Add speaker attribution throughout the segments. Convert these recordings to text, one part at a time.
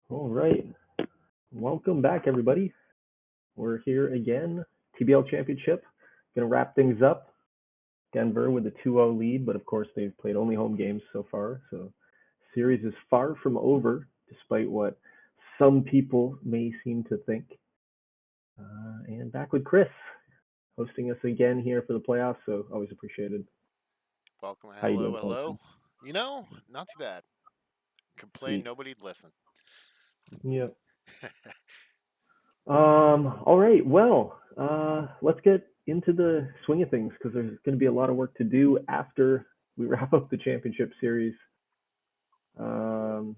Speaker 1: All right. Welcome back, everybody. We're here again. TBL Championship. Going to wrap things up. Denver with a 2-0 lead, but of course they've played only home games so far. So series is far from over, despite what some people may seem to think. And back with Chris, hosting us again here for the playoffs. So always appreciated.
Speaker 2: Welcome.
Speaker 1: How you
Speaker 2: Hello,
Speaker 1: doing,
Speaker 2: hello.
Speaker 1: Colton?
Speaker 2: Not too bad. Complain,
Speaker 1: Sweet.
Speaker 2: nobody'd listen.
Speaker 1: Yeah. All right. Well, let's get into the swing of things because there's going to be a lot of work to do after we wrap up the championship series. So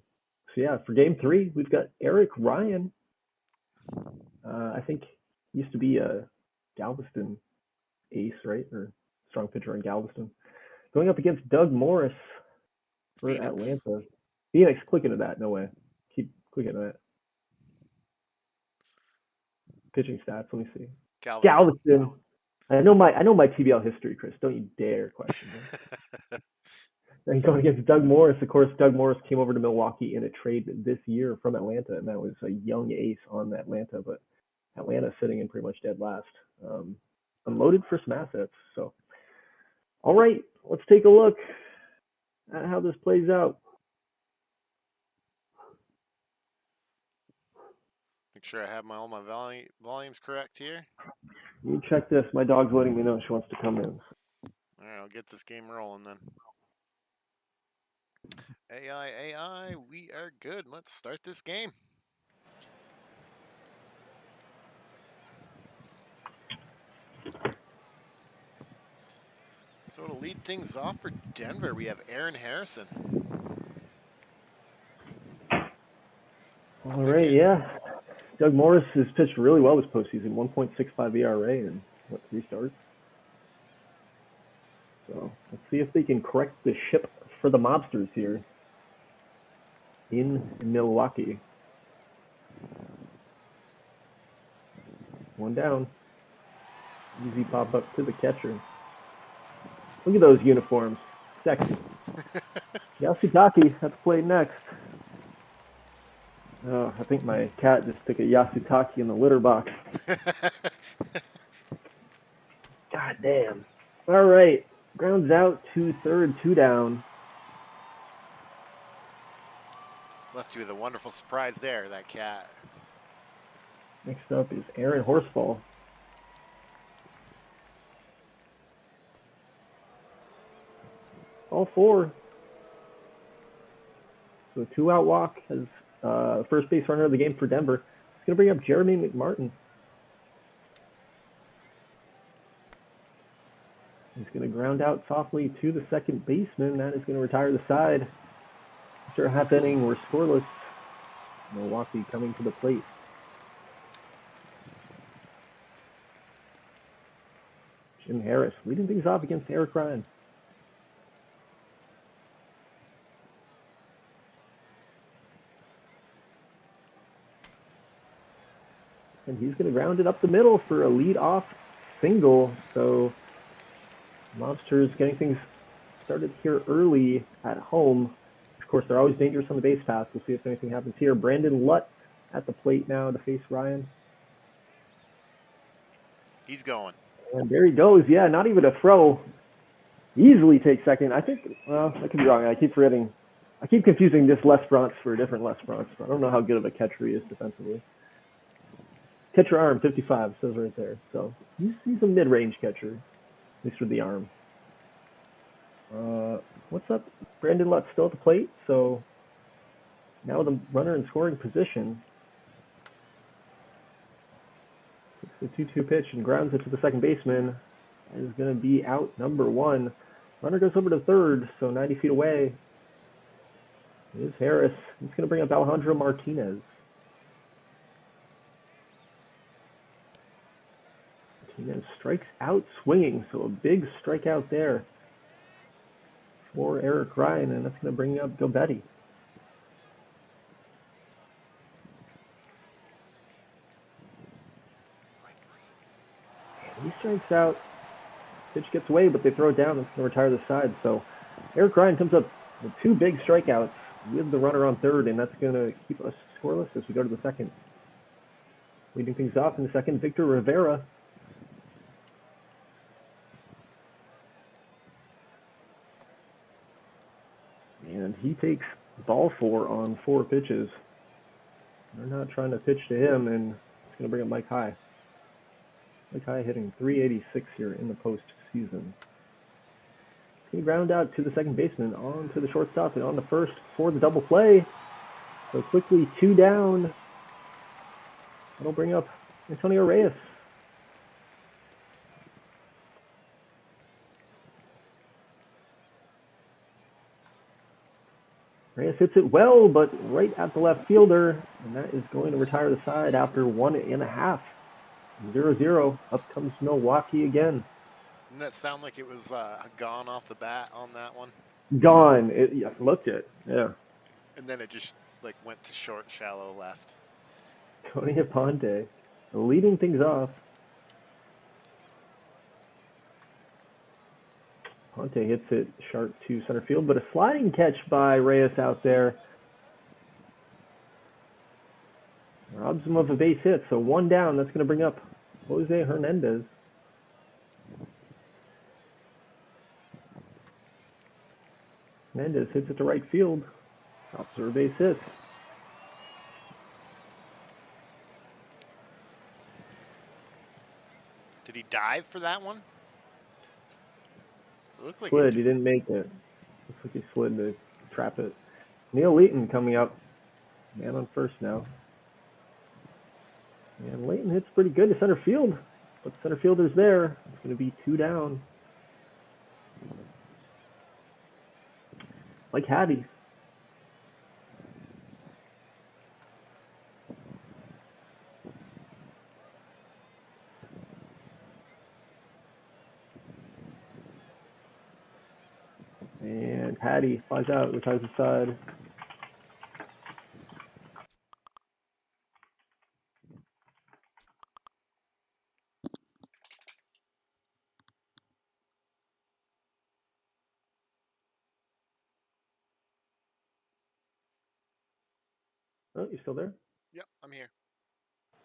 Speaker 1: yeah, for game three, we've got Eric Ryan. I think he used to be a Galveston ace, right, or strong pitcher in Galveston, going up against Doug Morris for
Speaker 2: Phoenix,
Speaker 1: Atlanta. Phoenix, click into that. No way. Keep clicking that. Pitching stats. Let me see.
Speaker 2: Galveston.
Speaker 1: Galveston. I know my TBL history, Chris. Don't you dare question me. And going against Doug Morris, of course, Doug Morris came over to Milwaukee in a trade this year from Atlanta, and that was a young ace on Atlanta, but Atlanta sitting in pretty much dead last. Um, Unloaded for some assets. So, all right, let's take a look at how this plays out.
Speaker 2: Make sure I have all my volumes correct here.
Speaker 1: You check this. My dog's letting me know she wants to come in.
Speaker 2: All right, I'll get this game rolling then. AI, we are good. Let's start this game. So to lead things off for Denver, we have Aaron Harrison.
Speaker 1: All
Speaker 2: Up
Speaker 1: right,
Speaker 2: again.
Speaker 1: yeah. Doug Morris has pitched really well this postseason, 1.65 ERA and what, 3 starts? So let's see if they can correct the ship for the mobsters here in Milwaukee. One down. Easy pop up to the catcher. Look at those uniforms. Sexy. Yasutaki at the plate next. Oh, I think my cat just took a Yasutaki in the litter box. God damn. All right. Grounds out to third, 2 down.
Speaker 2: Left you with a wonderful surprise there, that cat.
Speaker 1: Next up is Aaron Horsfall. All four. So 2-out walk as first base runner of the game for Denver. It's going to bring up Jeremy McMartin. He's going to ground out softly to the second baseman. That is going to retire the side. After a half inning, we're scoreless. Milwaukee coming to the plate. Jim Harris leading things off against Eric Ryan. And he's going to ground it up the middle for a lead-off single. So Mobsters getting things started here early at home. Of course, they're always dangerous on the base pass. We'll see if anything happens here. Brandon Lutt at the plate now to face Ryan.
Speaker 2: He's going.
Speaker 1: And there he goes. Yeah, not even a throw. Easily takes second. I think, well, I could be wrong. I keep forgetting. I keep confusing this Les Bronx for a different Les Bronx. I don't know how good of a catcher he is defensively. Catcher arm, 55, says right there. So he's a mid-range catcher, at least with the arm. What's up? Brandon Lutt still at the plate. So now the runner in scoring position. The 2-2 pitch and grounds it to the second baseman. That is going to be out number one. Runner goes over to third, so 90 feet away. It is Harris. He's going to bring up Alejandro Martinez. Martinez strikes out swinging, so a big strikeout there for Eric Ryan, and that's going to bring up Gobetti. He strikes out. Pitch gets away, but they throw it down. It's going to retire the side. So Eric Ryan comes up with 2 big strikeouts with the runner on third, and that's going to keep us scoreless as we go to the second. Leading things off in the second, Victor Rivera. And he takes ball 4 on 4 pitches. They're not trying to pitch to him, and it's going to bring up Mike High. Mike High hitting .386 here in the postseason. He's going to ground out to the second baseman, on to the shortstop, and on the first for the double play. So quickly 2 down. That'll bring up Antonio Reyes. Reyes hits it well, but right at the left fielder, and that is going to retire the side after 1.5. 0-0. Up comes Milwaukee again.
Speaker 2: Didn't that sound like it was gone off the bat on that one?
Speaker 1: Gone. Yeah, looked it. Yeah.
Speaker 2: And then it just like went to short, shallow left.
Speaker 1: Tony Aponte leading things off. Ponte hits it sharp to center field, but a sliding catch by Reyes out there robs him of a base hit. So 1 down. That's going to bring up Jose Hernandez. Hernandez hits it to right field. Drops for a base hit.
Speaker 2: Did he dive for that one? It looked like
Speaker 1: Slid. He didn't make it. Looks like he slid to trap it. Neil Leighton coming up. Man on first now. And Leighton hits pretty good to center field. But the center fielder's there. It's going to be 2 down. Like Hattie. And Hattie flies out, retires the side. Oh, you still there?
Speaker 2: Yep, I'm here.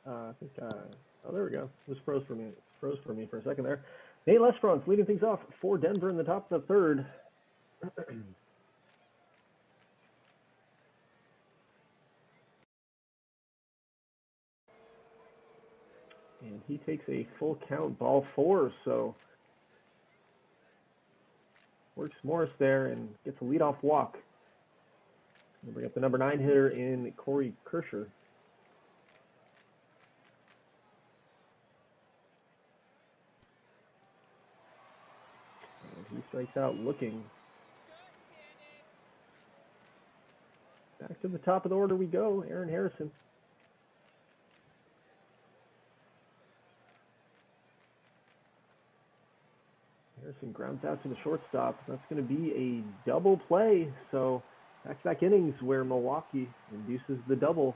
Speaker 1: I think, oh, there we go. It was froze for me for a second there. Nate Lesperance leading things off for Denver in the top of the third. And he takes a full count, ball 4, so works Morris there and gets a leadoff walk. We'll bring up the number 9 hitter in Corey Kirscher. And he strikes out looking. Back to the top of the order we go, Aaron Harrison. Harrison grounds out to the shortstop. That's going to be a double play. So back-to-back innings where Milwaukee induces the double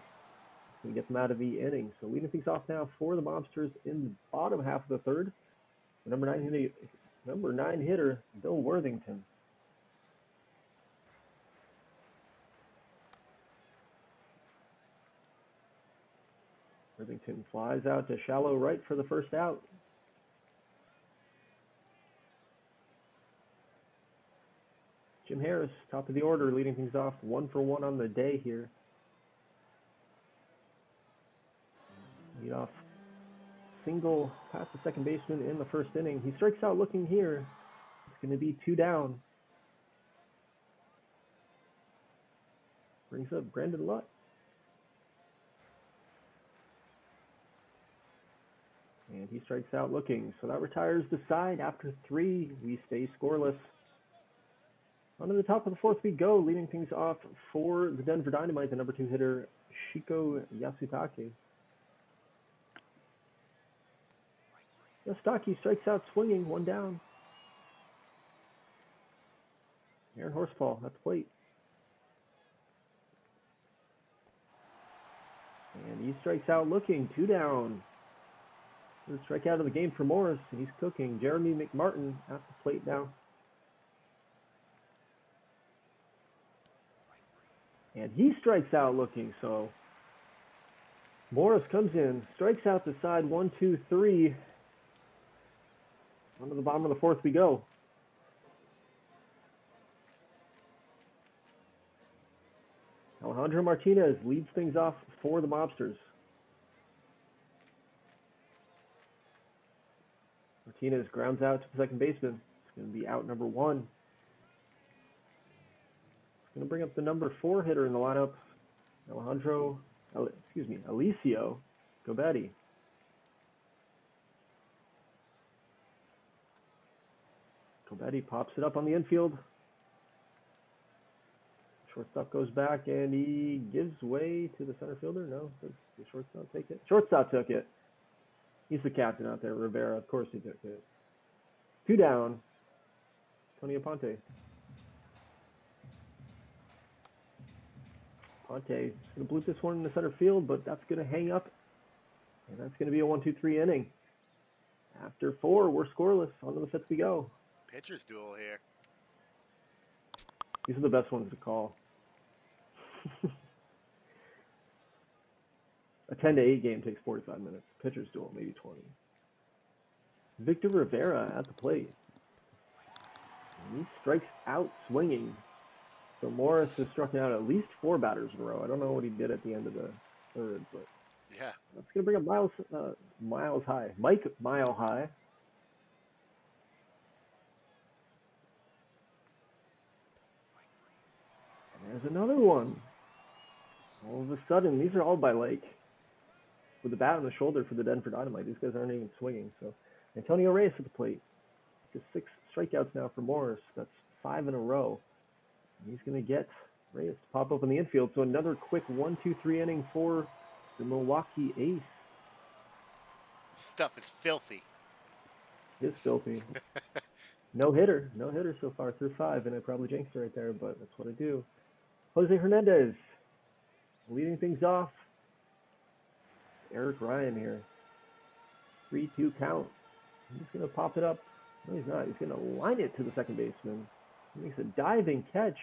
Speaker 1: to get them out of the inning. So leading things off now for the Mobsters in the bottom half of the third. The number 9 hitter, Bill Worthington. Worthington flies out to shallow right for the first out. Jim Harris, top of the order, leading things off 1 for 1 on the day here. Lead off single past the second baseman in the first inning. He strikes out looking here. It's going to be 2 down. Brings up Brandon Lutt. And he strikes out looking. So that retires the side. After 3, we stay scoreless. On to the top of the fourth we go, leading things off for the Denver Dynamite, the number 2 hitter, Shiko Yasutake. Yasutake strikes out swinging, 1 down. Aaron Horsfall at the plate. And he strikes out looking, 2 down. The strikeout of the game for Morris, and he's cooking. Jeremy McMartin at the plate now. And he strikes out looking, so Morris comes in, strikes out the side, 1, 2, 3. Onto the bottom of the fourth we go. Alejandro Martinez leads things off for the Mobsters. Martinez grounds out to the second baseman. It's going to be out number 1. It's going to bring up the number 4 hitter in the lineup, Alicio Gobetti. Gobetti pops it up on the infield. Shortstop goes back and he gives way to the center fielder. No, does the shortstop take it? Shortstop took it. He's the captain out there, Rivera. Of course he took it. 2 down. Tony Aponte. Aponte is going to bloop this one in the center field, but that's going to hang up. And that's going to be a 1-2-3 inning. After 4, we're scoreless. On to the 5th we go.
Speaker 2: Pitcher's duel here.
Speaker 1: These are the best ones to call. A 10-8 game takes 45 minutes. Pitcher's duel, maybe 20. Victor Rivera at the plate. And he strikes out swinging. So Morris has struck out at least 4 batters in a row. I don't know what he did at the end of the 3rd, but
Speaker 2: yeah,
Speaker 1: that's going to bring up Mike Mile High. And there's another one. All of a sudden, these are all by with the bat on the shoulder for the Denver Dynamite. These guys aren't even swinging. So Antonio Reyes at the plate. Just 6 strikeouts now for Morris. That's 5 in a row. And he's going to get Reyes to pop up in the infield. So another quick 1-2-3 inning for the Milwaukee ace.
Speaker 2: Stuff is filthy.
Speaker 1: It's filthy. No hitter so far through 5, and I probably jinxed it right there, but that's what I do. Jose Hernandez leading things off. Eric Ryan here. 3-2 count. He's going to pop it up. No, he's not. He's going to line it to the second baseman. He makes a diving catch.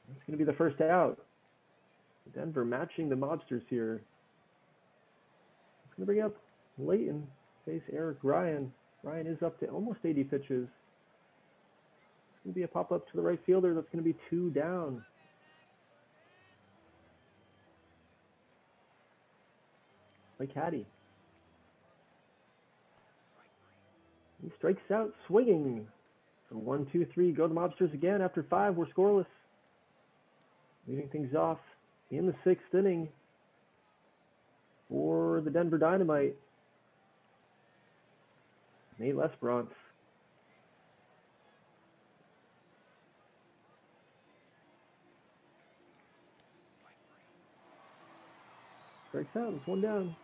Speaker 1: That's going to be the first out. Denver matching the Mobsters here. It's going to bring up Layton. Face Eric Ryan. Ryan is up to almost 80 pitches. It's going to be a pop-up to the right fielder. That's going to be 2 down. Mike Hattie. He strikes out swinging. So 1-2-3, go to the Mobsters again. After 5, we're scoreless. Leading things off in the 6th inning for the Denver Dynamite. Nate Lesperance. Strikes out, it's 1 down.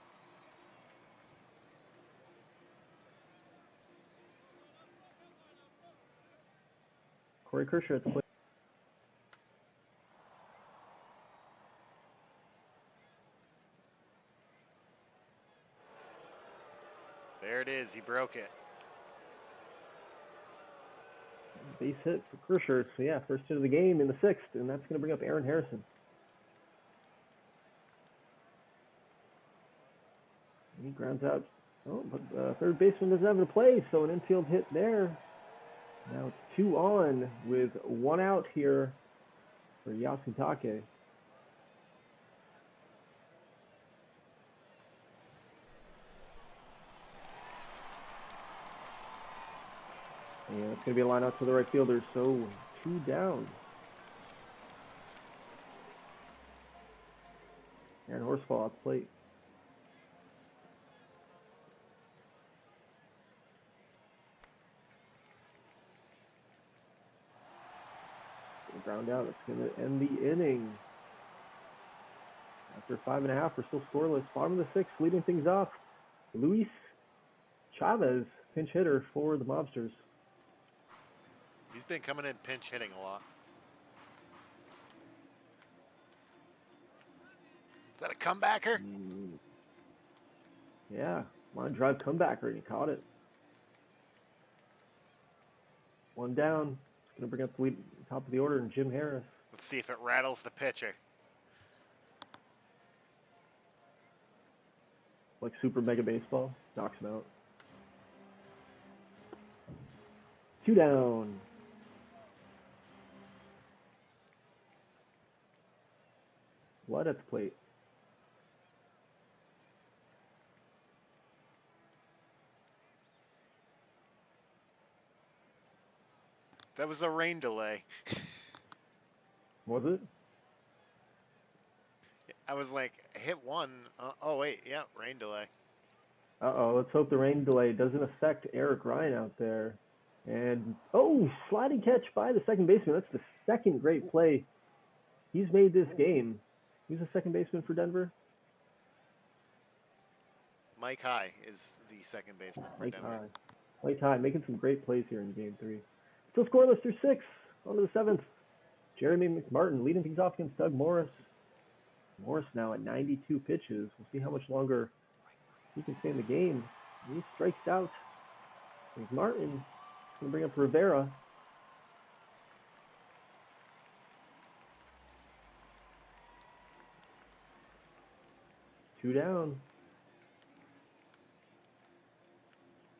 Speaker 1: Corey Kershaw at the plate.
Speaker 2: There it is. He broke it.
Speaker 1: Base hit for Kershaw. So yeah, first hit of the game in the 6th, and that's going to bring up Aaron Harrison. He grounds out. Oh, but third baseman doesn't have to play, so an infield hit there. Now it's 2 on with 1 out here for Yasutake. And it's going to be a line out to the right fielder, so 2 down. Aaron Horsfall at the plate. Ground out. It's going to end the inning. After 5.5, we're still scoreless. Bottom of the 6th, leading things off. Luis Chavez, pinch hitter for the Mobsters.
Speaker 2: He's been coming in pinch hitting a lot. Is that a comebacker?
Speaker 1: Yeah, line drive comebacker, and he caught it. 1 down. It's going to bring up the lead, top of the order, and Jim Harris.
Speaker 2: Let's see if it rattles the pitcher.
Speaker 1: like Super Mega Baseball. Knocks him out. 2 down. Blood at the plate.
Speaker 2: That was a rain delay.
Speaker 1: Was it?
Speaker 2: I was like, hit one. Oh, wait. Yeah, rain delay.
Speaker 1: Uh-oh, let's hope the rain delay doesn't affect Eric Ryan out there. And, oh, sliding catch by the second baseman. That's the second great play he's made this game. He's a second baseman for Denver.
Speaker 2: Mike High is the second baseman for Denver.
Speaker 1: Mike High making some great plays here in game 3. Still scoreless through 6. On to the 7th. Jeremy McMartin leading things off against Doug Morris. Morris now at 92 pitches. We'll see how much longer he can stay in the game. He strikes out. McMartin is going to bring up Rivera. Two down.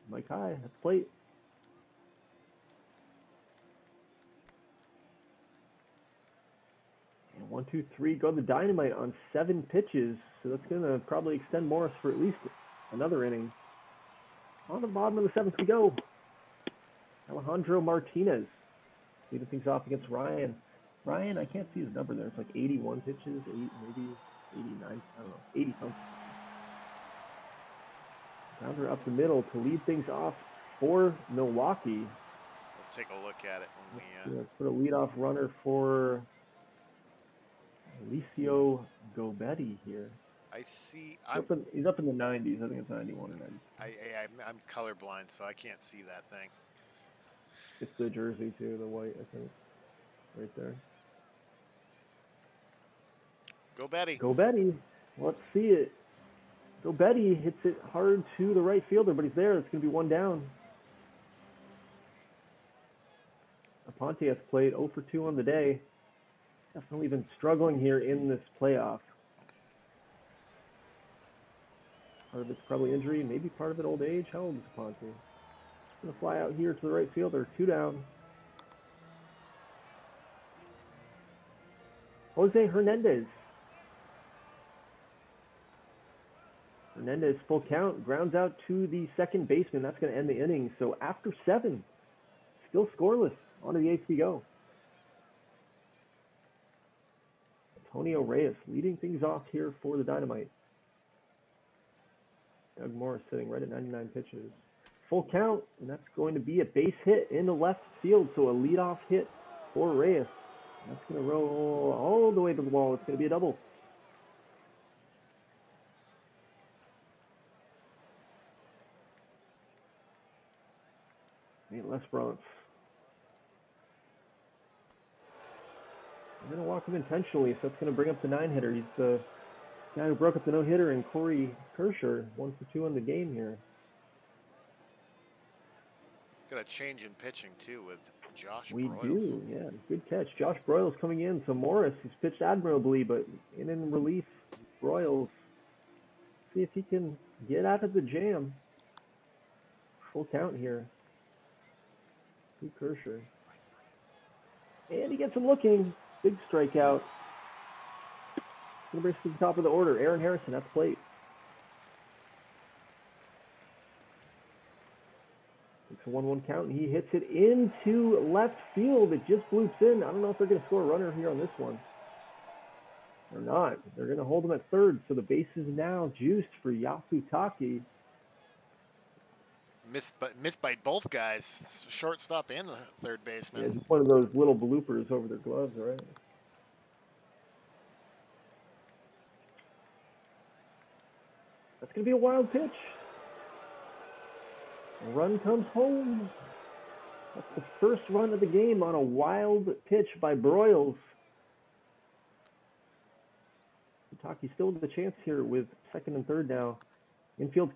Speaker 1: Mike High at the plate. And 1, 2, 3 go to the dynamite on 7 pitches. So that's going to probably extend Morris for at least another inning. On the bottom of the 7th we go. Alejandro Martinez leading things off against Ryan. Ryan, I can't see his number there. It's like 81 pitches, maybe 89, I don't know, 80 something. Grounder up the middle to lead things off for Milwaukee.
Speaker 2: We'll take a look at it when we...
Speaker 1: Let's put a leadoff runner for Alicio Gobetti here.
Speaker 2: I see...
Speaker 1: He's up in the 90s. I think it's 91 or 90.
Speaker 2: I'm colorblind, so I can't see that thing.
Speaker 1: It's the jersey, too, the white, I think. Right there.
Speaker 2: Gobetti.
Speaker 1: Gobetti. Let's see it. Gobetti hits it hard to the right fielder, but he's there. It's going to be 1 down. Aponte has played 0 for 2 on the day. Definitely been struggling here in this playoff. Part of it's probably injury, maybe part of it old age. How old is Aponte? Going to fly out here to the right fielder. 2 down. Jose Hernandez. Hernandez full count, grounds out to the second baseman. That's going to end the inning. So after 7, still scoreless. On to the 8th we go. Antonio Reyes leading things off here for the Dynamite. Doug Morris sitting right at 99 pitches. Full count, and that's going to be a base hit into left field. So a leadoff hit for Reyes. That's going to roll all the way to the wall. It's going to be a double. Les Bronx. We're going to walk him intentionally, so that's going to bring up the 9-hitter. He's the guy who broke up the no-hitter in Corey Kersher. 1 for 2 on the game here.
Speaker 2: Got a change in pitching, too, with Josh
Speaker 1: We
Speaker 2: Broyles.
Speaker 1: do, yeah. Good catch. Josh Broyles coming in. So Morris, he's pitched admirably, but in relief, Broyles. See if he can get out of the jam. Full count here. To Kersher. And he gets him looking. Big strikeout. Going to bring us to the top of the order. Aaron Harrison at the plate. It's a 1-1 count, and he hits it into left field. It just bloops in. I don't know if they're going to score a runner here on this one. They're not. They're going to hold him at third, so the base is now juiced for Yasutake.
Speaker 2: Missed by both guys, shortstop and the third baseman.
Speaker 1: Yeah, just one of those little bloopers over their gloves, right? That's going to be a wild pitch. A run comes home. That's the first run of the game on a wild pitch by Broyles. Yasutake still with a chance here with second and third now. Infield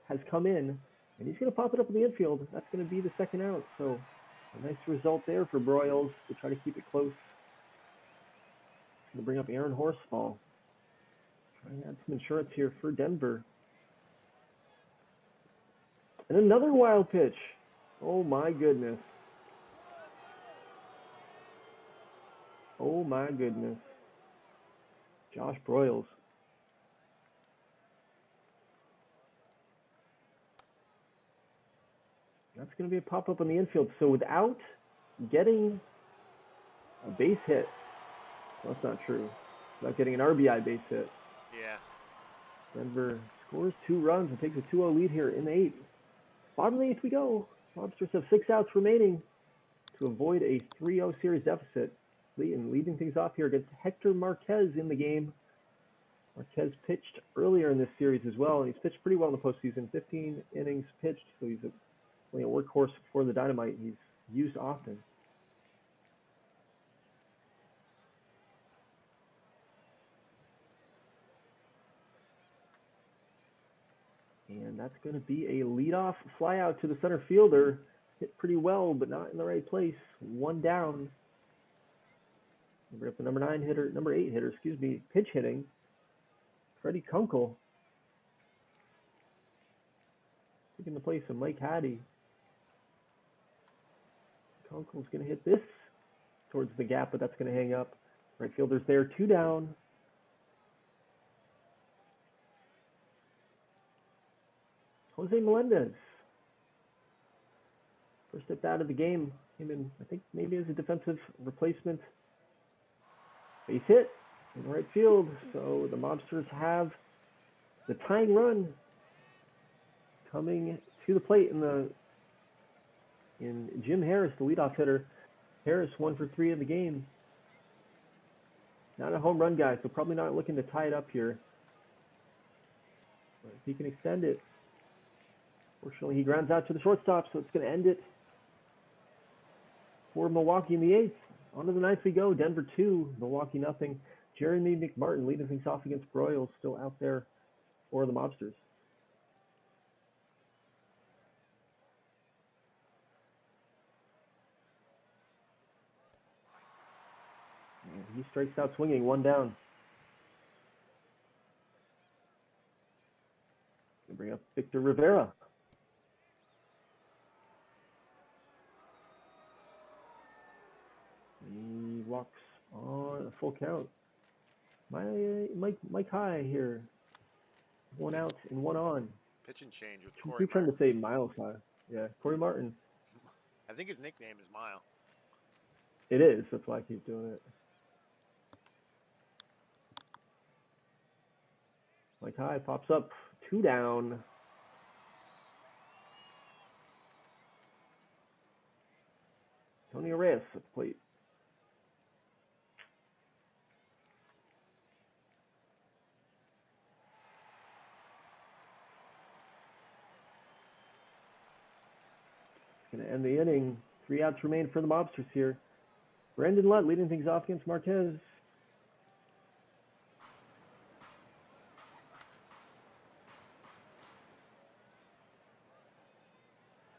Speaker 1: has come in, and he's going to pop it up in the infield. That's going to be the second out. So a nice result there for Broyles to try to keep it close. Going to bring up Aaron Horsfall. Trying to add some insurance here for Denver. And another wild pitch. Oh my goodness. Oh my goodness. Josh Broyles. That's going to be a pop-up on the infield. So without getting a base hit, well, that's not true. Without getting an RBI base hit,
Speaker 2: Yeah.
Speaker 1: Denver scores 2 runs and takes a 2-0 lead here in the 8th. Bottom of the 8th we go. Lobsters have 6 outs remaining to avoid a 3-0 series deficit. And leading things off here against Hector Marquez in the game. Marquez pitched earlier in this series as well, and he's pitched pretty well in the postseason. 15 innings pitched, so he's a workhorse for the Dynamite. He's used often. And that's going to be a leadoff flyout to the center fielder. Hit pretty well, but not in the right place. 1 down. Bring up the number 8 hitter, pitch hitting. Freddie Kunkel. Taking the place of Mike Hattie. Kunkel's going to hit this towards the gap, but that's going to hang up. Right fielder's there, 2 down. Jose Melendez. First at bat of the game. Came in, I think, maybe as a defensive replacement. Base hit in right field. So the Mobsters have the tying run coming to the plate in Jim Harris, the leadoff hitter. Harris 1 for 3 in the game. Not a home run guy, so probably not looking to tie it up here. But if he can extend it. Fortunately, he grounds out to the shortstop, so it's going to end it for Milwaukee in the 8th. On to the 9th we go. Denver 2, Milwaukee nothing. Jeremy McMartin leading things off against Broyles, still out there for the Mobsters. And he strikes out swinging, 1 down. Gonna bring up Victor Rivera. He walks on a full count. Mike High here. 1 out and 1 on.
Speaker 2: Pitch and change with Corey
Speaker 1: Keep trying
Speaker 2: Martin.
Speaker 1: to say Miles High. Yeah, Corey Martin.
Speaker 2: I think his nickname is Mile.
Speaker 1: It is. That's why I keep doing it. Mike High pops up. 2 down. Tony Reyes at the plate. Going to end the inning. 3 outs remain for the Mobsters here. Brandon Lutt leading things off against Marquez.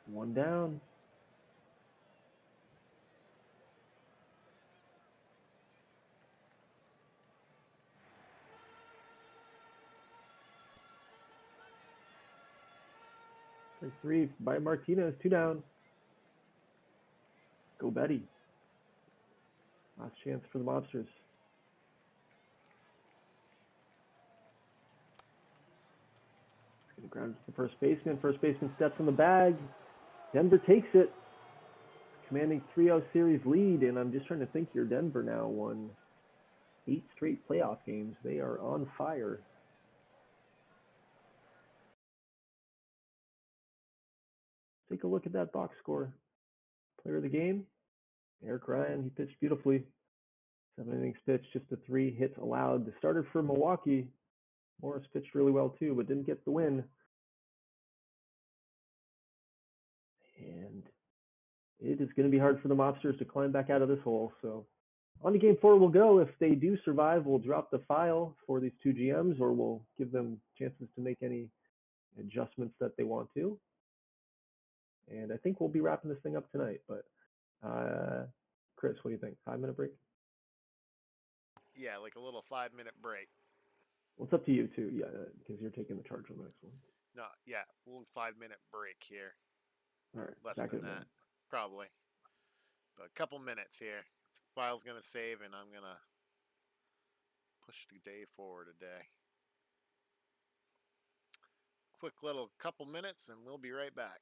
Speaker 1: One down. Strike 3 by Martinez. 2 down. Go Betty. Last chance for the Mobsters. Going to ground to the first baseman. First baseman steps on the bag. Denver takes it. Commanding 3-0 series lead, and I'm just trying to think here. Denver now won 8 straight playoff games. They are on fire. Take a look at that box score. Player of the game, Eric Ryan. He pitched beautifully. 7 innings pitched, just a 3 hits allowed. The starter for Milwaukee, Morris, pitched really well too, but didn't get the win. And it is going to be hard for the Mobsters to climb back out of this hole. So on to game 4 we'll go. If they do survive, we'll drop the file for these 2 GMs, or we'll give them chances to make any adjustments that they want to. And I think we'll be wrapping this thing up tonight. But Chris, what do you think? 5-minute break?
Speaker 2: Yeah, like a little 5-minute break.
Speaker 1: Well, it's up to you too. Yeah, because you're taking the charge on the next one.
Speaker 2: No, yeah, we'll 5 minute break here.
Speaker 1: All right,
Speaker 2: Less
Speaker 1: back
Speaker 2: than
Speaker 1: in a
Speaker 2: that,
Speaker 1: minute.
Speaker 2: probably. But a couple minutes here. The file's gonna save, and I'm gonna push the day forward a day. Quick little couple minutes, and we'll be right back.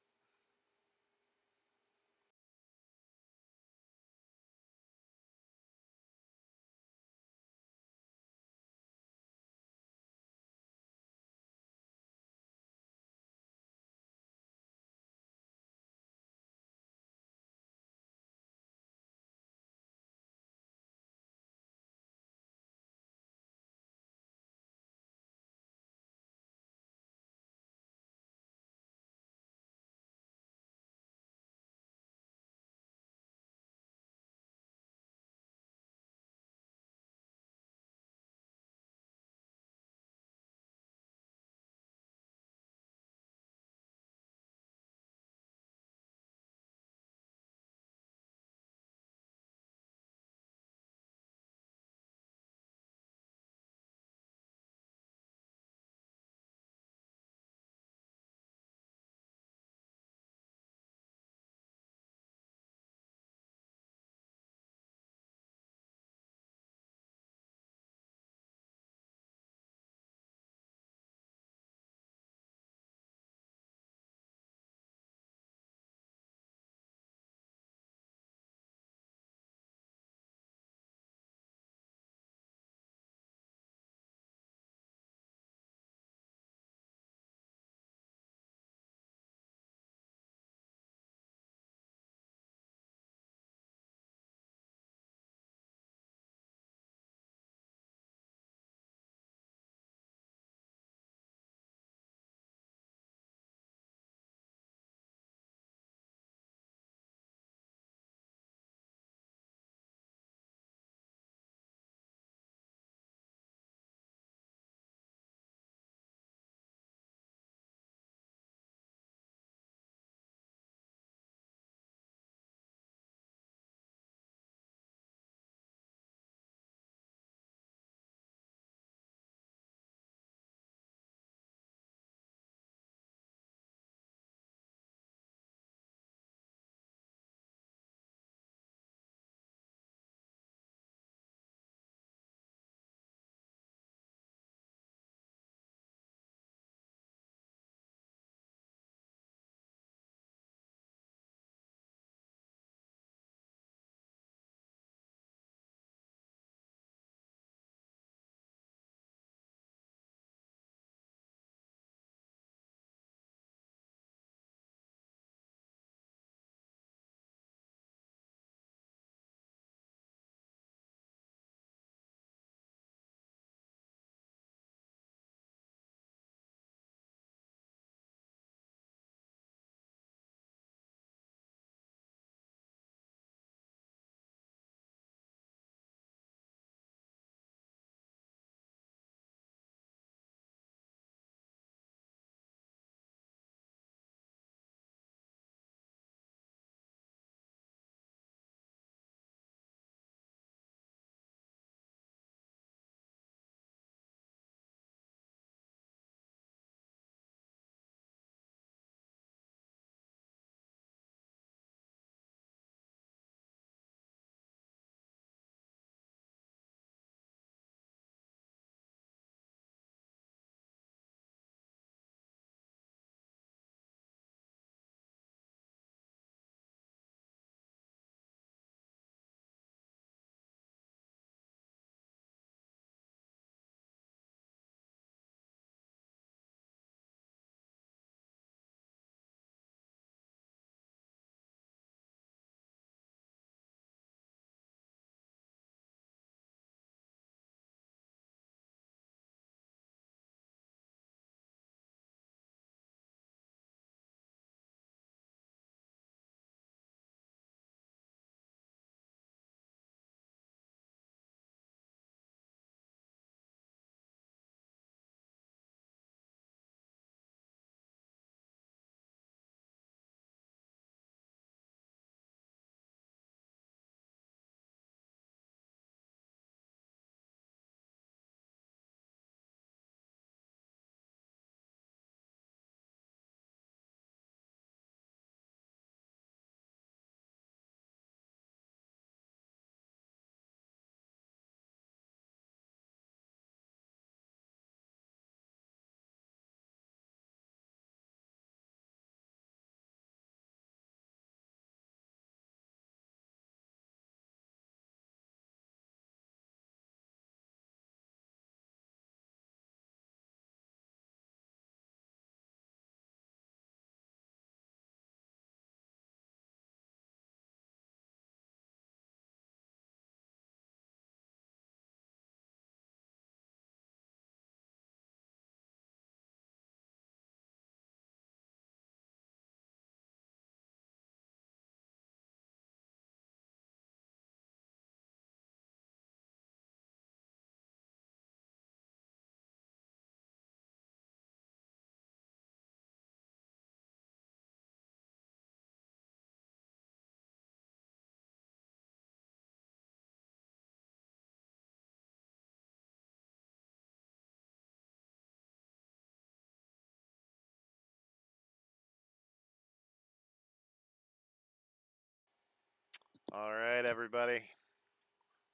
Speaker 2: All right, everybody.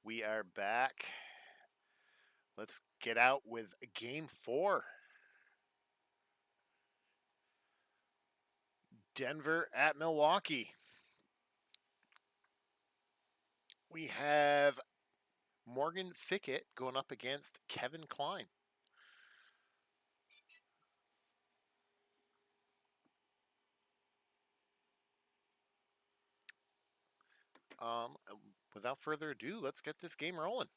Speaker 2: We are back. Let's get out with game 4. Denver at Milwaukee. We have Morgan Fickett going up against Kevin Klein. Um, Without further ado, let's get this game rolling.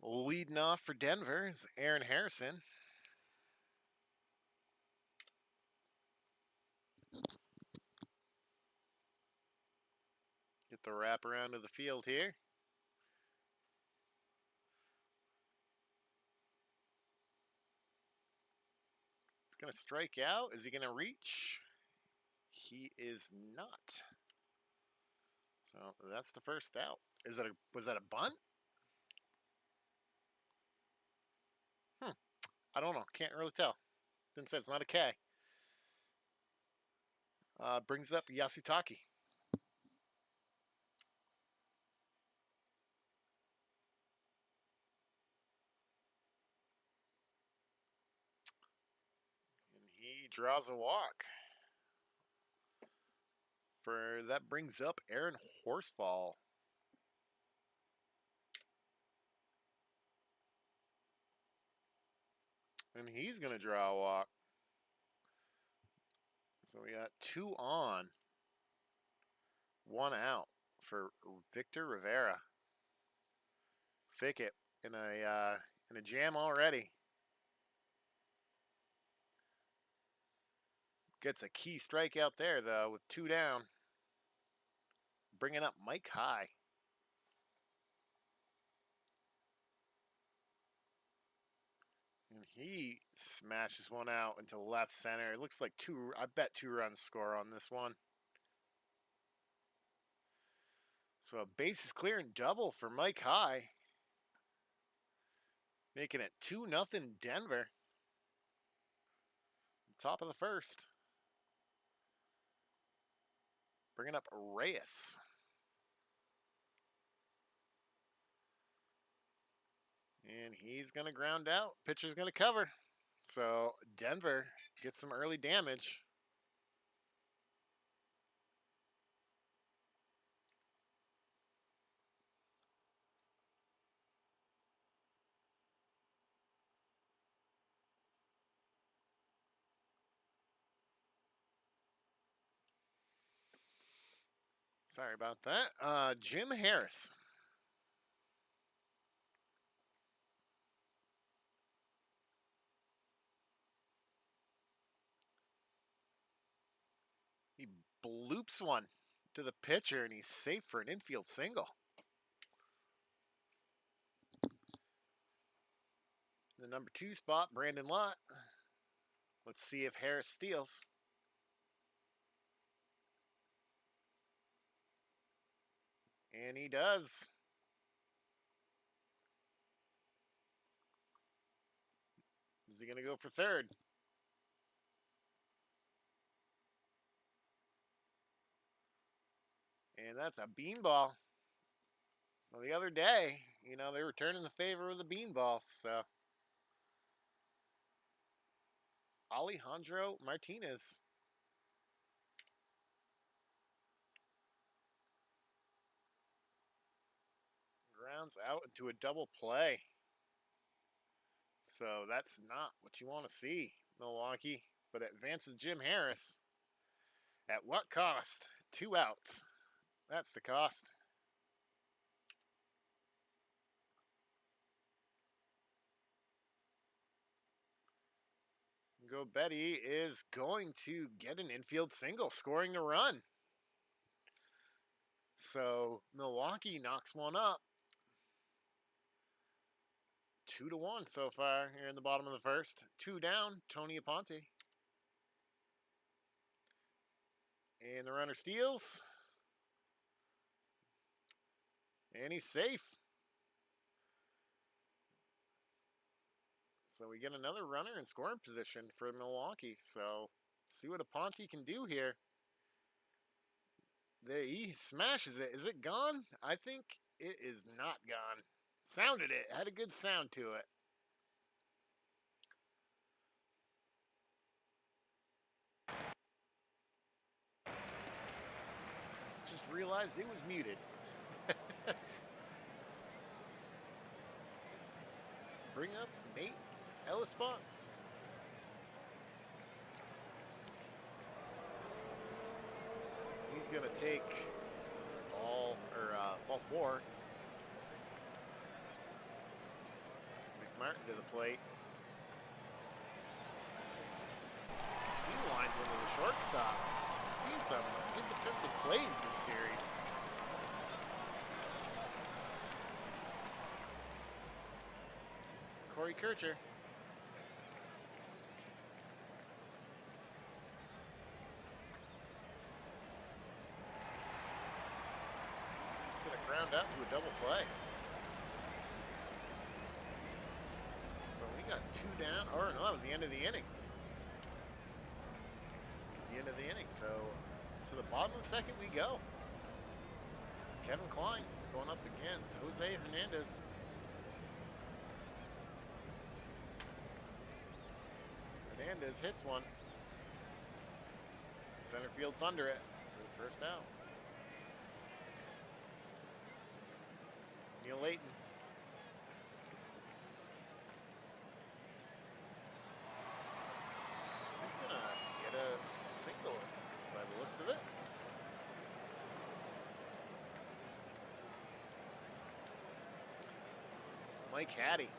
Speaker 2: Leading off for Denver is Aaron Harrison. Get the wrap around of the field here. He's going to strike out. Is he going to reach? He is not. So that's the first out. Was that a bunt? I don't know. Can't really tell. Didn't say it's not a K. Brings up Yasutake. And he draws a walk. That brings up Aaron Horsfall. And he's going to draw a walk. So we got 2 on, 1 out for Victor Rivera. Fickett in a jam already. Gets a key strikeout there, though, with 2 down. Bringing up Mike High. And he smashes one out into left center. It looks like I bet 2 runs score on this one. So a bases clearing double for Mike High. Making it 2-0 Denver. Top of the first. Bringing up Reyes. And he's going to ground out. Pitcher's going to cover. So Denver gets some early damage. Sorry about that. Jim Harris. He bloops one to the pitcher, and he's safe for an infield single. The number 2 spot, Brandon Lott. Let's see if Harris steals. And he does. Is he going to go for third? And that's a beanball. So the other day, they were turning the favor with the beanball. So Alejandro Martinez. Grounds out into a double play. So that's not what you want to see, Milwaukee. But it advances Jim Harris. At what cost? 2 outs. That's the cost. Go Betty is going to get an infield single, scoring a run. So Milwaukee knocks one up. 2-1 so far here in the bottom of the first. 2 down, Tony Aponte. And the runner steals. And he's safe. So we get another runner in scoring position for Milwaukee. So see what Aponte can do here. There, he smashes it. Is it gone? I think it is not gone. Sounded it. Had a good sound to it. Just realized it was muted. Bring up Nate Ellis Bonds. He's going to take ball 4. McMartin to the plate. He lines into the shortstop. Seen some good defensive plays this series. Corey Kircher. He's going to ground out to a double play. So we got 2 down. Or no, that was the end of the inning. The end of the inning. So to the bottom of the second we go. Kevin Klein going up against Jose Hernandez. Hernandez hits one. Center field's under it for the first out. Neil Layton. He's gonna get a single by the looks of it. Mike Hattie.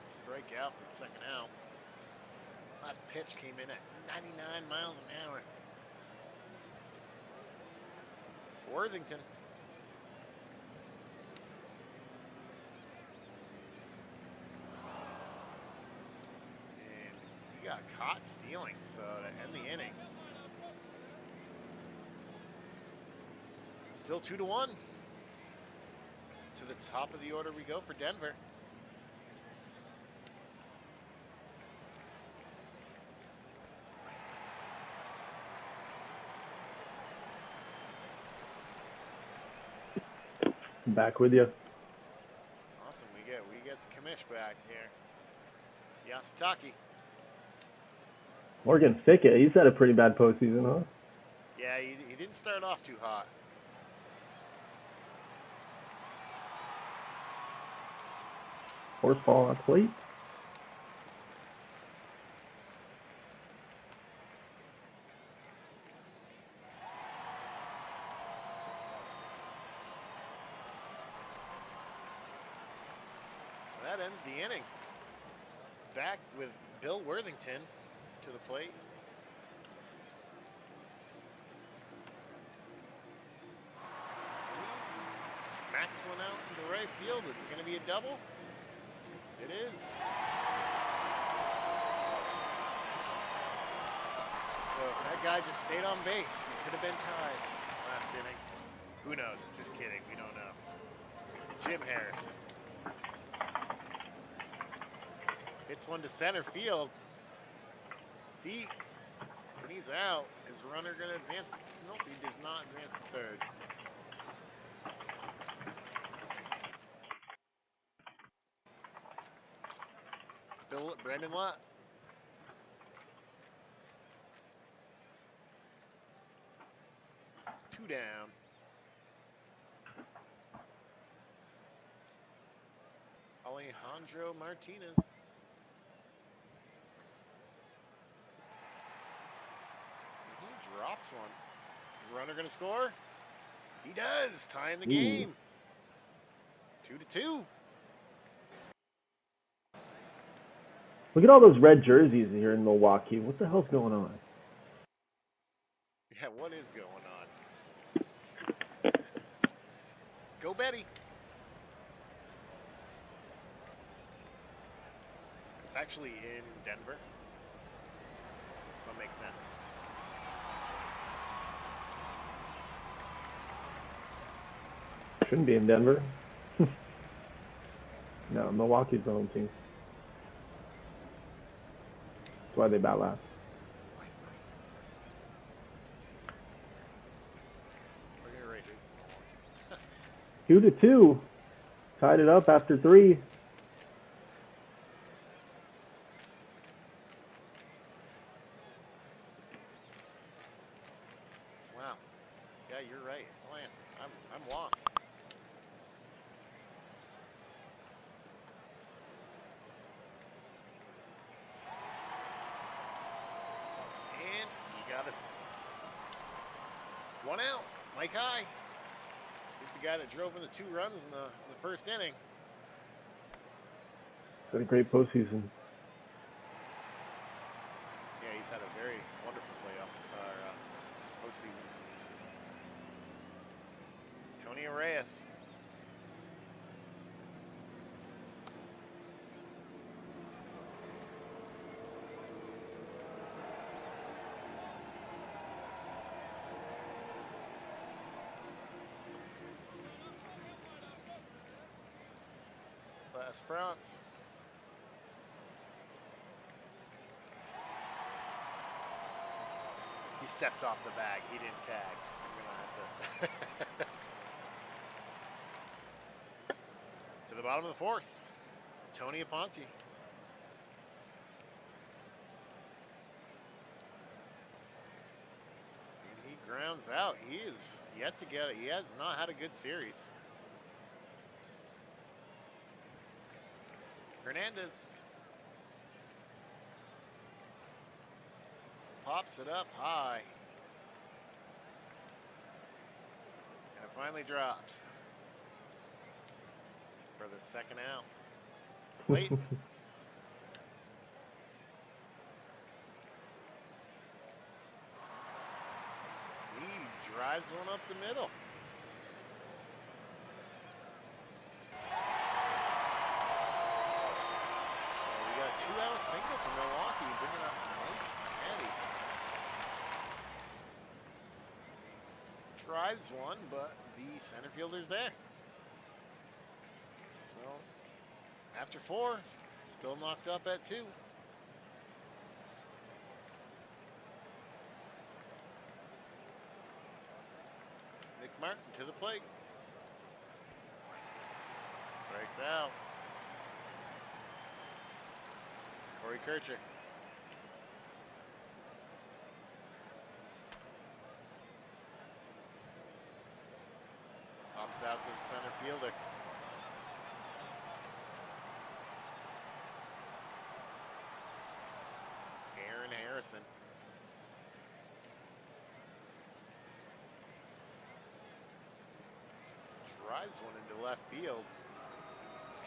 Speaker 2: Strike out for the second out. Last pitch came in at 99 miles an hour. Worthington. And he got caught stealing, so to end the inning. Still 2-1. To the top of the order we go for Denver.
Speaker 1: Back with you.
Speaker 2: Awesome. We get the commish back here. Yasutaki.
Speaker 1: Morgan Fickett, he's had a pretty bad postseason, huh?
Speaker 2: Yeah, he didn't start off too hot.
Speaker 1: Horse ball on plate.
Speaker 2: That ends the inning. Back with Bill Worthington to the plate. He smacks one out into right field. It's going to be a double. It is. So if that guy just stayed on base, it could have been tied last inning. Who knows? Just kidding. We don't know. Jim Harris. Hits one to center field. Deep. When he's out, is runner going to advance? Nope, he does not advance to third. Brandon Lott. Two down. Alejandro Martinez. He drops one. Is the runner going to score? He does. Tying the game. 2-2.
Speaker 1: Look at all those red jerseys here in Milwaukee. What the hell's going on?
Speaker 2: Yeah, what is going on? Go Betty. It's actually in Denver, so it makes sense.
Speaker 1: Shouldn't be in Denver. No, No, Milwaukee's the home team. That's why they bat last.
Speaker 2: Okay, right. It is Milwaukee.
Speaker 1: 2-2. Tied it up after 3.
Speaker 2: Wow. Yeah, you're right. Man, I'm lost. And you got us 1 out. Mike High. He's the guy that drove in the 2 runs in the first inning.
Speaker 1: Been a great postseason.
Speaker 2: Yeah, he's had a very wonderful playoffs postseason. Tony Reyes. Esperance. He stepped off the bag. He didn't tag. I'm gonna have to. To the bottom of the 4th. Tony Aponte. And he grounds out. He is yet to get it. He has not had a good series. Hernandez. Pops it up high. And it finally drops. For the 2nd out. Wait. He drives one up the middle. So we got a 2-out single from Milwaukee, bringing up Mike Addy. Drives one, but the center fielder's there. So, after 4, still knocked up at 2. Nick Martin to the plate. Strikes out. Corey Kircher. Pops out to the center fielder. Aaron Harrison. Drives one into left field.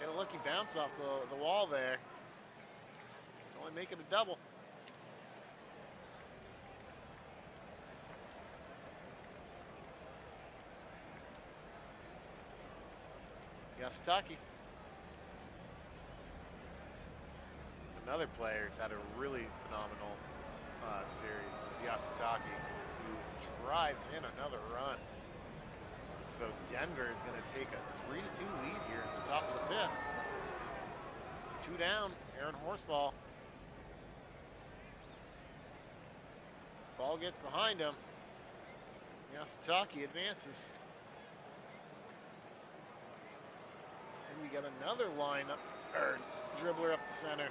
Speaker 2: Get a lucky bounce off the wall there. Only making a double. Yasutake. Another player who's had a really phenomenal series is Yasutake, who drives in another run. So Denver is going to take a 3-2 lead here in the top of the 5th. 2 down, Aaron Horsfall. Ball gets behind him. Yasutake advances. And we got another lineup, or dribbler up the center.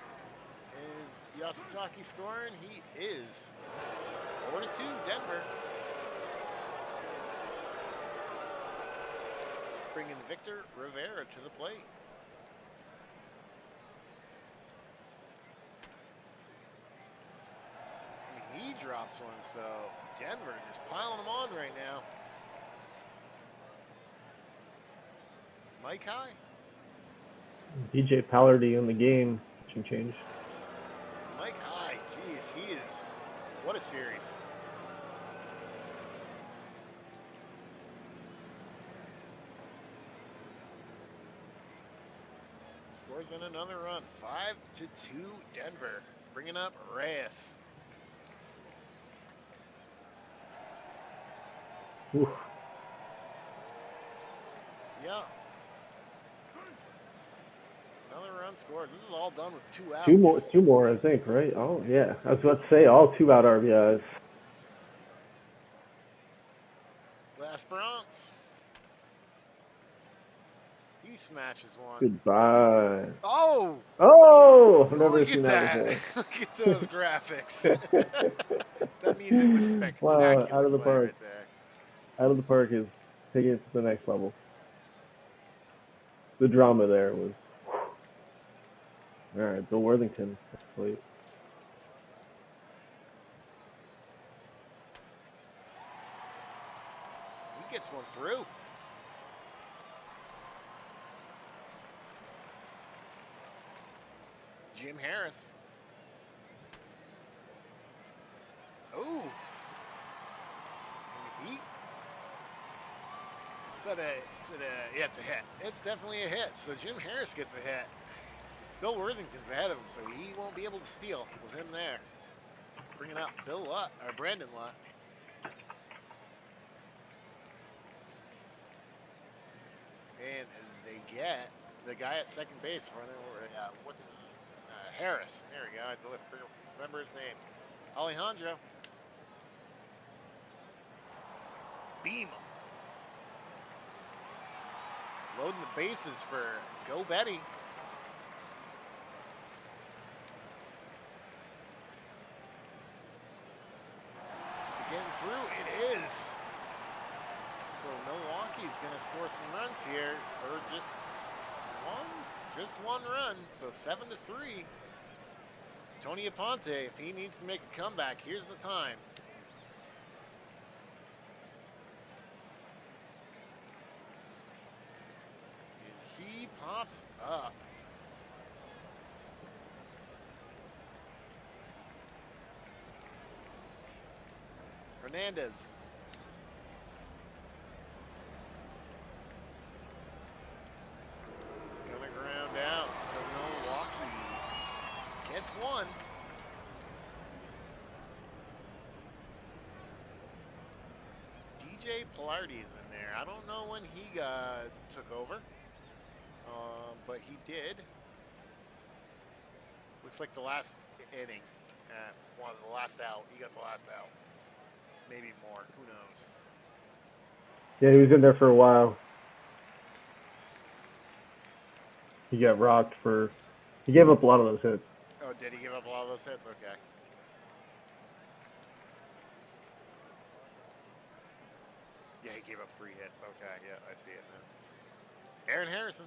Speaker 2: Is Yasutake scoring? He is. 4-2 Denver. Bringing Victor Rivera to the plate. And he drops one, so Denver is piling them on right now. Mike High.
Speaker 1: DJ Pallardy in the game. Change.
Speaker 2: Mike High, geez, he is. What a series. Scores in another run. 5-2 Denver. Bringing up Reyes.
Speaker 1: Ooh.
Speaker 2: Yeah. Another run scored. This is all done with 2
Speaker 1: Two
Speaker 2: outs.
Speaker 1: more, I think, right? Oh, yeah. I was about to say all 2-out RBIs.
Speaker 2: L'Esperance. He smashes one.
Speaker 1: Goodbye.
Speaker 2: Oh!
Speaker 1: Oh! I've never
Speaker 2: Look
Speaker 1: seen
Speaker 2: at
Speaker 1: that
Speaker 2: that.
Speaker 1: before.
Speaker 2: Look at those graphics. That means it was
Speaker 1: Wow,
Speaker 2: spectacular
Speaker 1: out of the
Speaker 2: play
Speaker 1: park.
Speaker 2: right there.
Speaker 1: Out of the park is taking it to the next level. The drama there was. All right, Bill Worthington. Wait.
Speaker 2: He gets one through. Jim Harris. Ooh. Heat. Yeah, it's a hit. It's definitely a hit. So Jim Harris gets a hit. Bill Worthington's ahead of him, so he won't be able to steal with him there. Bringing out Brandon Lott. And they get the guy at second base running over. What's his? Harris. There we go. I remember his name. Alejandro. Beam him. Loading the bases for Go Betty. Is it getting through? It is. So Milwaukee's going to score some runs here, or just one run. So 7-3. Tony Aponte, if he needs to make a comeback, here's the time. And he pops up. Hernandez. It's going to ground out. So Milwaukee gets one. DJ Pilardi's in there. I don't know when he took over, but he did. Looks like the last inning, the last out. He got the last out. Maybe more. Who knows?
Speaker 1: Yeah, he was in there for a while. He got rocked for. He gave up a lot of those hits.
Speaker 2: Oh, did he give up a lot of those hits? Okay. Yeah, he gave up 3 hits. Okay, yeah, I see it now. Aaron Harrison.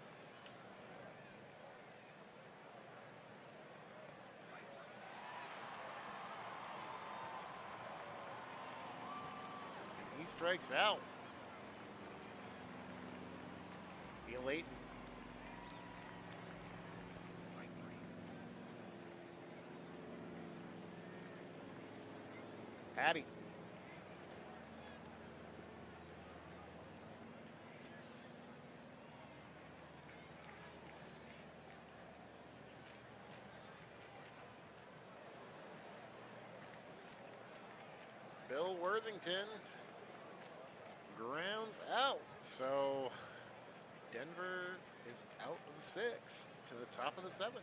Speaker 2: And he strikes out. Be late. Patty. Bill Worthington grounds out. So Denver is out of the 6th to the top of the 7th.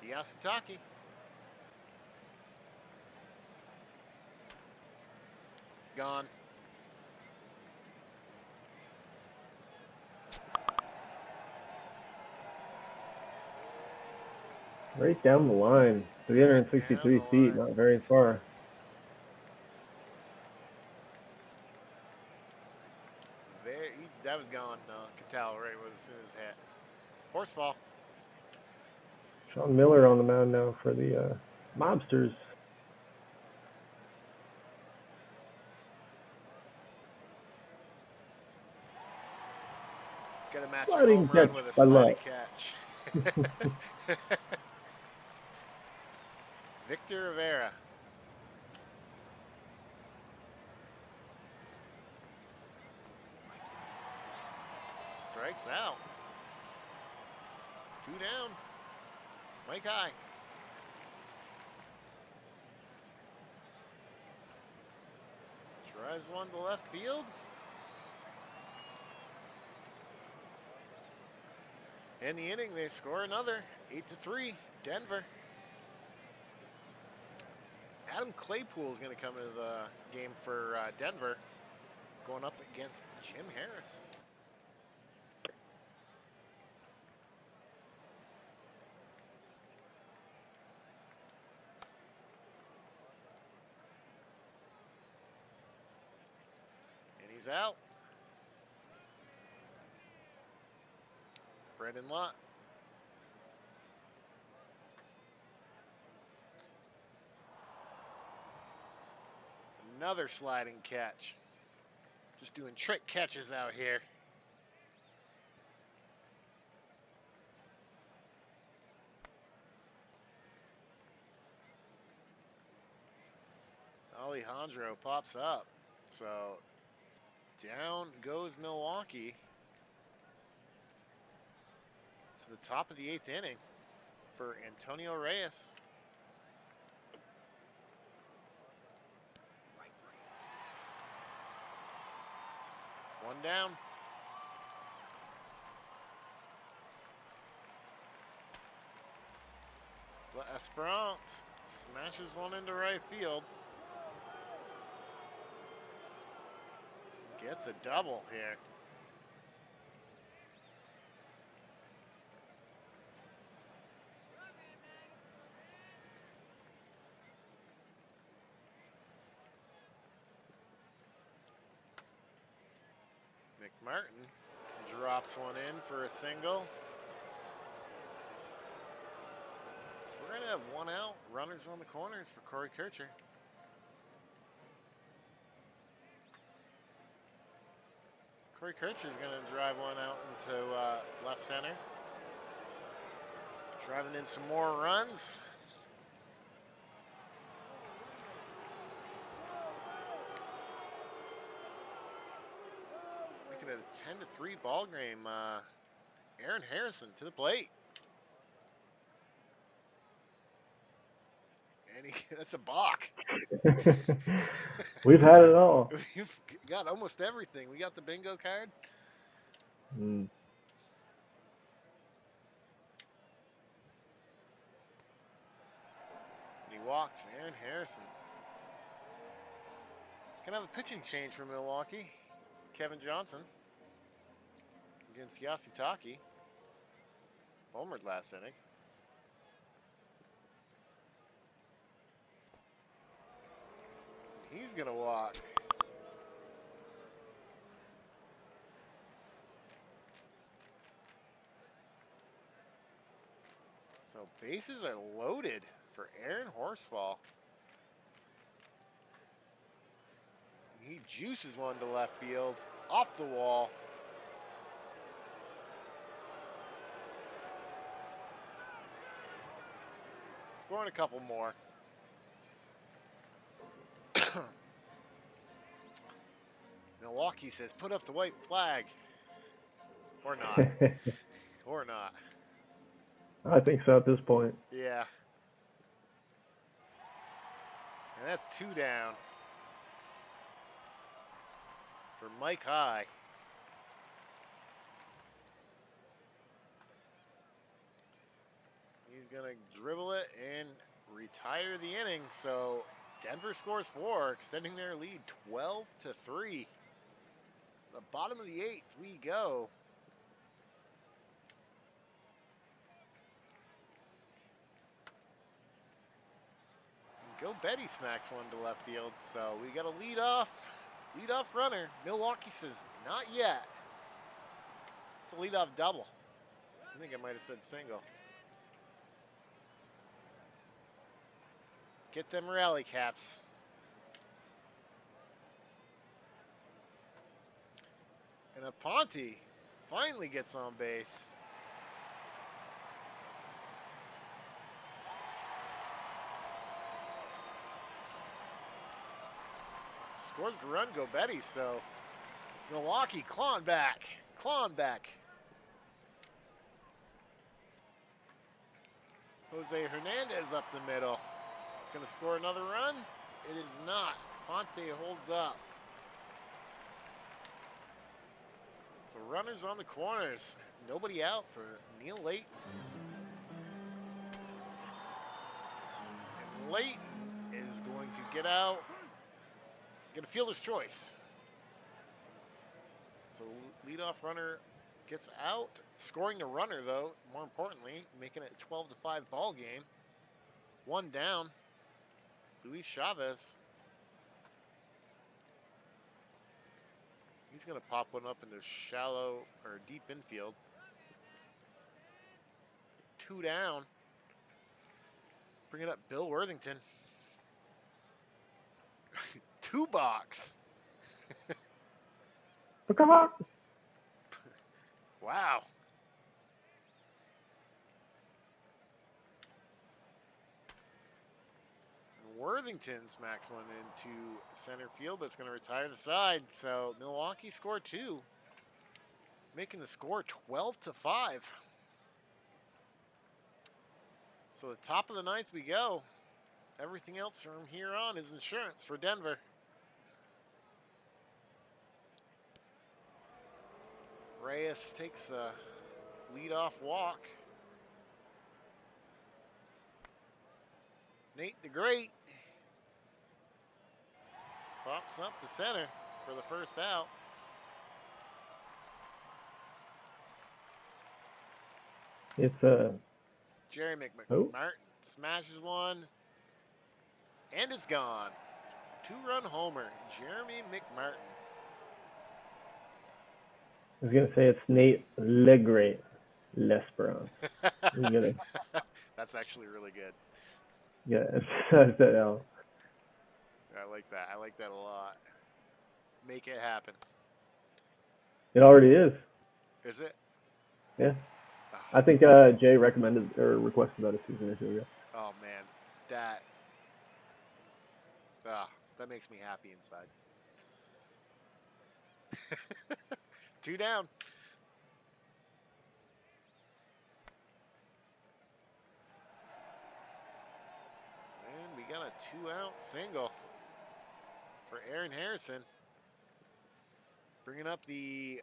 Speaker 2: Yasutake. Gone.
Speaker 1: Right down the line. 363 feet, not very far.
Speaker 2: That was gone. Could tell right as soon as hit. Horsefall.
Speaker 1: Sean Miller on the mound now for the Mobsters.
Speaker 2: Got to match a
Speaker 1: Sliding
Speaker 2: home run
Speaker 1: catch
Speaker 2: with a
Speaker 1: by
Speaker 2: sliding
Speaker 1: Lott.
Speaker 2: catch. Victor Rivera. Strikes out. 2 down. Mike High. Tries one to left field. In the inning, they score another 8-3, Denver. Adam Claypool is going to come into the game for Denver, going up against Jim Harris. And he's out. Brandon Lott. Another sliding catch. Just doing trick catches out here. Alejandro pops up. So down goes Milwaukee to the top of the 8th inning for Antonio Reyes. One down. La Esperance smashes one into right field. Gets a double here. McMartin drops one in for a single. So we're going to have one out, runners on the corners for Corey Kircher. Corey Kircher is going to drive one out into left center. Driving in some more runs. Making it a 10-3 ball game. Aaron Harrison to the plate. And that's a balk.
Speaker 1: We've had it all.
Speaker 2: We've got almost everything. We got the bingo card.
Speaker 1: Mm.
Speaker 2: And he walks Aaron Harrison. Gonna have a pitching change for Milwaukee. Kevin Johnson against Yasutaki. Homered last inning. He's gonna walk. So bases are loaded for Aaron Horsfall. He juices one to left field, off the wall. Scoring a couple more. Milwaukee says, put up the white flag. Or not. Or not.
Speaker 1: I think so at this point.
Speaker 2: Yeah. And that's 2 down for Mike High. He's going to dribble it and retire the inning. So Denver scores 4, extending their lead 12-3. The bottom of the 8th we go. And Go Betty smacks one to left field. So we got a leadoff runner. Milwaukee says not yet. It's a leadoff double. I think I might have said single. Get them rally caps. And Aponte finally gets on base. Scores the run, Go Betty, so Milwaukee clawing back. Jose Hernandez up the middle. It's going to score another run. It is not. Ponte holds up. So runners on the corners. Nobody out for Neil Layton. And Layton is going to get out, get a fielder's choice. So leadoff runner gets out, scoring the runner though, more importantly, making it a 12-5 ball game. One down, Luis Chavez. He's gonna pop one up into shallow or deep infield. Two down. Bring it up, Bill Worthington. Two box. Wow. Worthington smacks one into center field, but it's going to retire the side. So Milwaukee scored two, making the score 12-5. So the top of the ninth we go. Everything else from here on is insurance for Denver. Reyes takes a leadoff walk. Nate the Great pops up to center for the first out.
Speaker 1: It's
Speaker 2: Jerry McMartin smashes one, and it's gone. Two-run homer, Jeremy McMartin.
Speaker 1: I was gonna say it's Nate LeGreat, Lesperon.
Speaker 2: That's actually really good.
Speaker 1: Yeah, it's that L.
Speaker 2: I like that. I like that a lot. Make it happen.
Speaker 1: It already is.
Speaker 2: Is it?
Speaker 1: Yeah. I think Jay recommended or requested that a season or two ago.
Speaker 2: Oh man, that makes me happy inside. Two down. And we got a 2-out single for Aaron Harrison. Bringing up the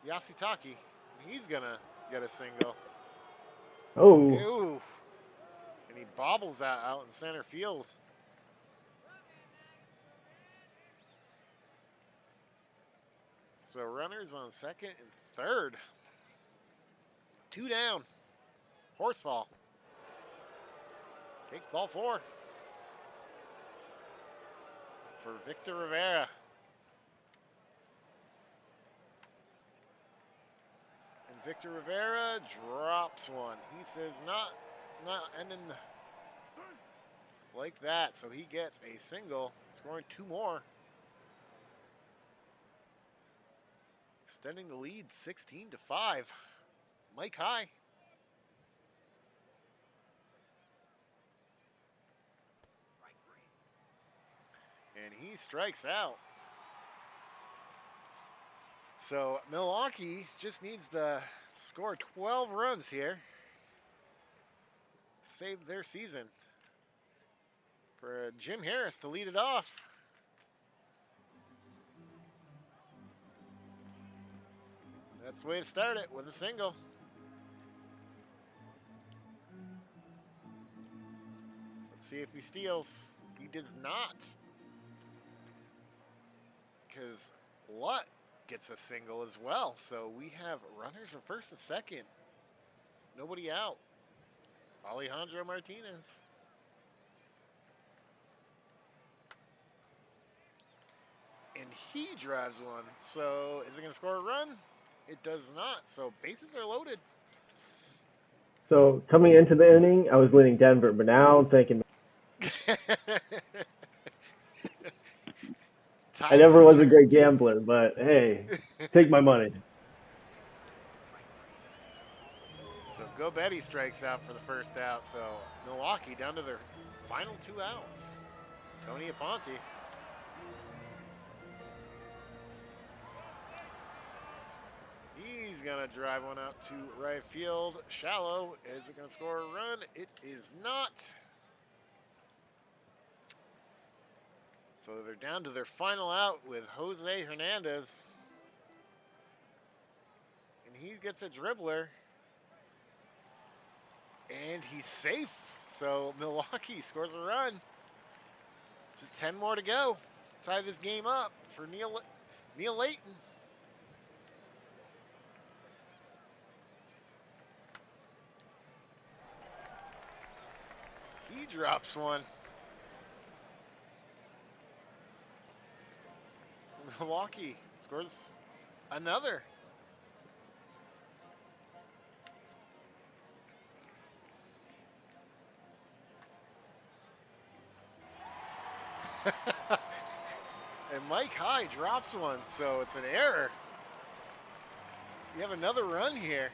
Speaker 2: Yasutaki. He's going to get a single.
Speaker 1: Oh.
Speaker 2: Ooh. And he bobbles out in center field. So runners on second and third. Two down. Horsefall. Takes ball four. For Victor Rivera. And Victor Rivera drops one. He says not ending like that. So he gets a single, scoring two more. Extending the lead 16-5. Mike high. And he strikes out. So Milwaukee just needs to score 12 runs here to save their season. For Jim Harris to lead it off. That's the way to start it, with a single. Let's see if he steals. He does not. Because Lutt gets a single as well. So we have runners in first and second. Nobody out. Alejandro Martinez. And he drives one. So is it going to score a run? It does not. So bases are loaded.
Speaker 1: So coming into the inning, I was leaning Denver, but now I'm thinking. I never was a great gambler, but hey, take my money.
Speaker 2: So Go Betty strikes out for the first out. So Milwaukee down to their final 2 outs. Tony Aponte. He's going to drive one out to right field. Shallow. Is it going to score a run? It is not. So they're down to their final out with Jose Hernandez. he gets a dribbler. And he's safe. So Milwaukee scores a run. Just 10 more to go. Tie this game up for Neil Layton. He drops one. Milwaukee scores another. And Mike High drops one, so it's an error. You have another run here.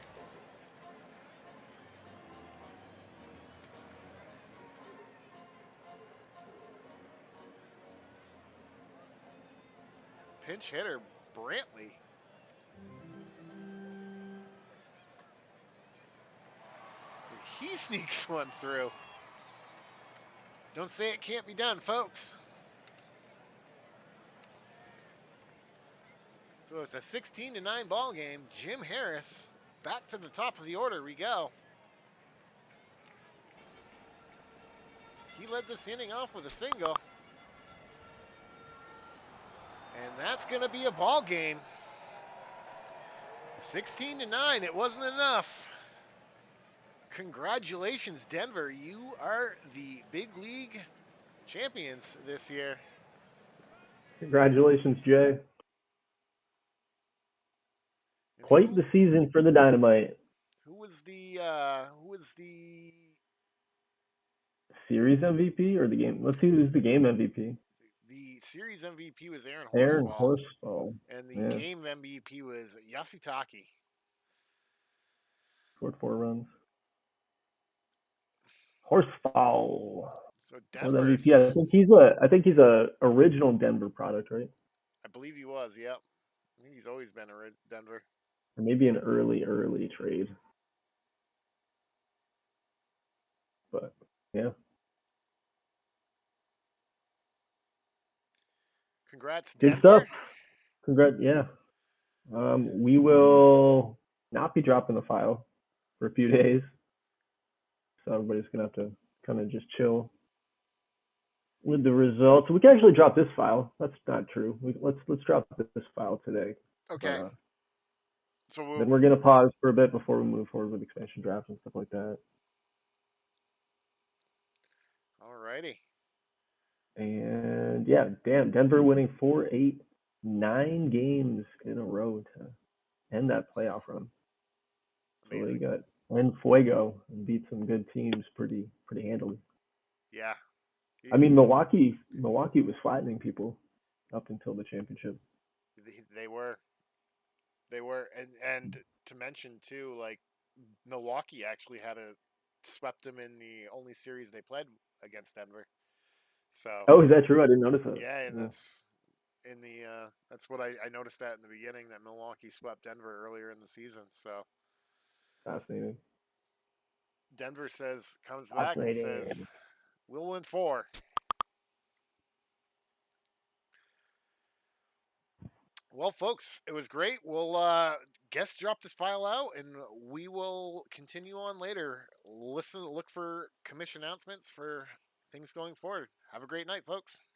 Speaker 2: Pinch hitter Brantley. He sneaks one through. Don't say it can't be done, folks. So it's a 16-9 ball game. Jim Harris back to the top of the order we go. He led this inning off with a single. And that's going to be a ball game. 16-9, it wasn't enough. Congratulations, Denver. You are the big league champions this year.
Speaker 1: Congratulations, Jay. Quite the season for the Dynamite.
Speaker 2: Who was the
Speaker 1: series MVP or the game? Let's see who's the game MVP.
Speaker 2: The series MVP was Aaron
Speaker 1: Horsfall.
Speaker 2: And the game MVP was Yasutaki.
Speaker 1: Scored 4 runs. Horsfall.
Speaker 2: So Denver
Speaker 1: MVP. I think he's a original Denver product, right?
Speaker 2: I believe he was. Yep. I think he's always been a Denver.
Speaker 1: Or maybe an early trade. But yeah.
Speaker 2: Congrats,
Speaker 1: Good
Speaker 2: Denver.
Speaker 1: stuff. Congrats, yeah. We will not be dropping the file for a few days. So everybody's gonna have to kind of just chill with the results. We can actually drop this file. That's not true. Let's drop this file today.
Speaker 2: Okay.
Speaker 1: But,
Speaker 2: so
Speaker 1: then we're gonna pause for a bit before we move forward with expansion drafts and stuff like that.
Speaker 2: Alrighty.
Speaker 1: And yeah, damn, Denver winning 4-8, 9 games in a row to end that playoff run.
Speaker 2: Amazing.
Speaker 1: So they got en fuego and beat some good teams pretty handily.
Speaker 2: Yeah.
Speaker 1: I mean, Milwaukee was flattening people up until the championship.
Speaker 2: They were, and to mention too, like Milwaukee actually swept them in the only series they played against Denver. So.
Speaker 1: Oh, is that true? I didn't notice that.
Speaker 2: Yeah, and that's what I noticed that in the beginning, that Milwaukee swept Denver earlier in the season. So.
Speaker 1: Fascinating.
Speaker 2: Denver comes back and says, we'll win 4. Well, folks, it was great. We'll guest drop this file out, and we will continue on later. Look for commission announcements for things going forward. Have a great night, folks.